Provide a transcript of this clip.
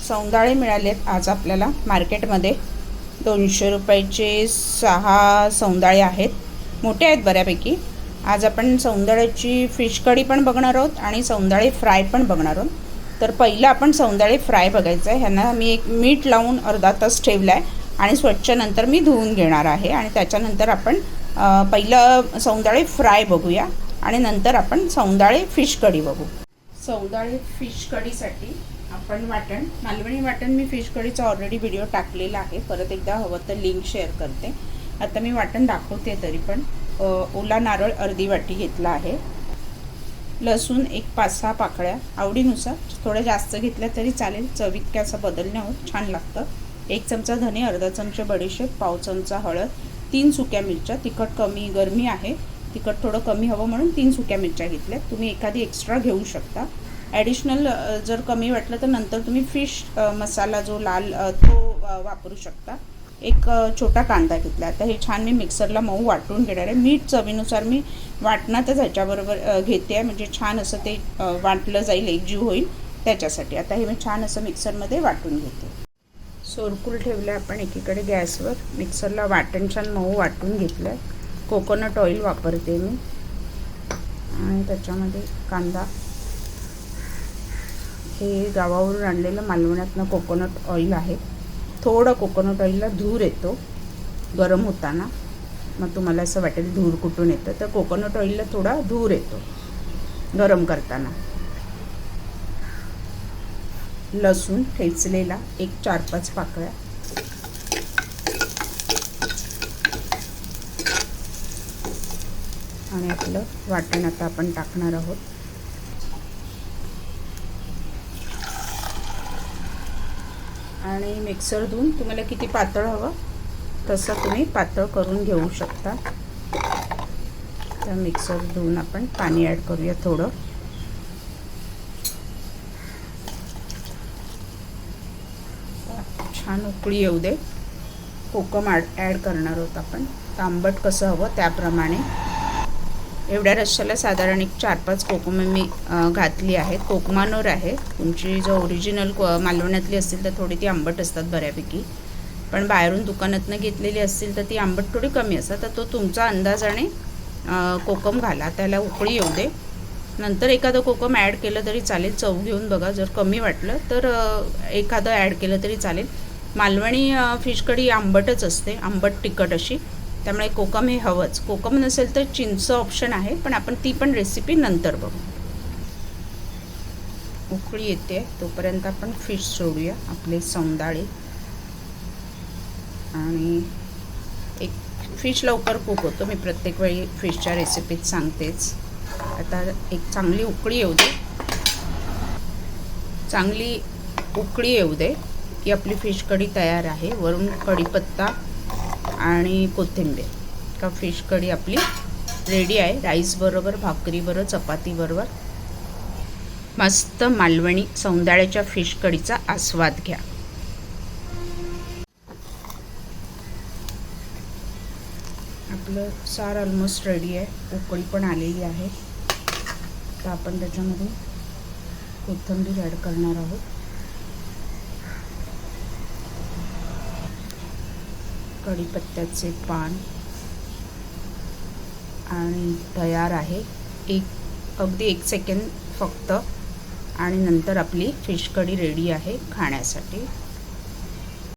सौंदाळे मिळालेत आज आपल्याला मार्केटमध्ये। 200 रुपयाचे 6 सौंदाळे आहेत, मोठे आहेत बऱ्यापैकी। आज आपण सौंदाळ्याची फिश कढी पण बघणार आहोत आणि सौंदाळे फ्राय पण बघणार आहोत। तर पहिलं आपण सौंदाळे फ्राय बघायचं आहे। ह्यांना मी एक मीठ लावून अर्धा तास ठेवला आहे आणि स्वच्छ नंतर मी धुवून घेणार आहे आणि त्याच्यानंतर आपण पहिलं सौंदाळे फ्राय बघूया आणि नंतर आपण सौंदाळे फिश कढी बघू। सौंदाळे फिश कढीसाठी आपण वाटण, मालवणी वाटण मी फिश कढीचा ऑलरेडी व्हिडिओ टाकलेला आहे, परत एकदा हवं तर लिंक शेअर करते। आता मी वाटण दाखवते। तरी पण ओला नारळ अर्धी वाटी घेतला आहे, लसूण एक 5-6 पाकळ्या, आवडीनुसार थोडं जास्त घेतल्या तरी चालेल, चवीत काय असं बदल नाही होत, छान लागतं। 1 चमचा धने, अर्धा चमचा बडीशेप, पाव चमचा हळद, 3 सुक्या मिरच्या। तिखट कमी, गरमी आहे, तिखट थोडं कमी हवं म्हणून 3 सुक्या मिरच्या घेतल्या। तुम्ही एखादी एक्स्ट्रा घेऊ शकता, ॲडिशनल जर कमी वाटलं तर नंतर तुम्ही फिश मसाला जो लाल तो वापरू शकता। एक छोटा कांदा घेतला। आता हे छान मी मिक्सरला मऊ वाटून घेणार आहे। मीठ चवीनुसार मी वाटणातच ह्याच्याबरोबर घेते आहे, म्हणजे छान असं ते वाटलं जाईल, एकजीव होईल त्याच्यासाठी। आता हे मी छान असं मिक्सरमध्ये वाटून घेते। सोरकूल ठेवलं आपण एकीकडे गॅसवर, मिक्सरला वाटण छान मऊ वाटून घेतलं आहे। कोकोनट ऑइल वापरते मी आणि त्याच्यामध्ये कांदा, हे गावावरून आणलेलं मालवण्यातनं कोकोनट ऑइल आहे। थोडं कोकोनट ऑइलला धूर येतो गरम होताना, मग तुम्हाला असं वाटेल धूर कुठून येतं, तर कोकोनट ऑइलला थोडा धूर येतो गरम करताना। लसूण ठेचलेला एक 4-5 पाकळ्या, आणि आपलं वाटण आता आपण टाकणार आहोत। आणि मिक्सर धुवून तुम्हाला किती पातळ हवं तसं तुम्ही पातळ करून घेऊ शकता। तर मिक्सर धुवून आपण पाणी ॲड करूया थोडं। छान उकळी येऊ दे। कोकम ॲड करणार आहोत आपण, आंबट कसं हवं त्याप्रमाणे। एवढ्या रश्श्याला साधारण एक 4-5 कोकम मी घातली आहेत। कोकमानोर आहे, तुमची जो ओरिजिनल मालवण्यातली असतील तर थोडी ती आंबट असतात बऱ्यापैकी, पण बाहेरून दुकानातनं घेतलेली असतील तर ती आंबट थोडी कमी असतात। तर तो तुमचा अंदाजाने कोकम घाला, त्याला उकळी येऊ दे। नंतर एखादं कोकम ॲड केलं तरी चालेल, चव घेऊन बघा, जर कमी वाटलं तर एखादं ॲड केलं तरी चालेल। मालवणी फिश कढी आंबटच असते, आंबट तिखट अशी, त्यामुळे कोकम हे हवंच। कोकम नसेल तर चिंच ऑप्शन आहे, पण आपण ती पण रेसिपी नंतर बघू। उकळी येते तोपर्यंत आपण फिश सोडूया, आपले सौंदाळे। आणि एक फिश लवकर कुक होतो, मी प्रत्येक वेळी फिशच्या रेसिपीत सांगतेच। आता एक चांगली उकळी येऊ दे, चांगली उकळी येऊ दे की आपली फिश कढी तयार आहे। वरून कढीपत्ता आणि कोथिंबीर, का फिश कढी आपली रेडी आहे। राईस बरोबर, भाकरी बरोबर, चपाती बरोबर मस्त मालवणी सौंदाळ्याच्या फिश कढीचा आस्वाद घ्या। आपलं सार ऑलमोस्ट रेडी आहे, उकळी पण आलेली आहे। तर आपण त्याच्यामध्ये कोथिंबीर ॲड करणार आहोत। कढीपत्त्याचे पान आणि तयार आहे। अगदी 1 सेकंद फक्त, आणि नंतर आपली फिश कढी रेडी आहे खाण्यासाठी।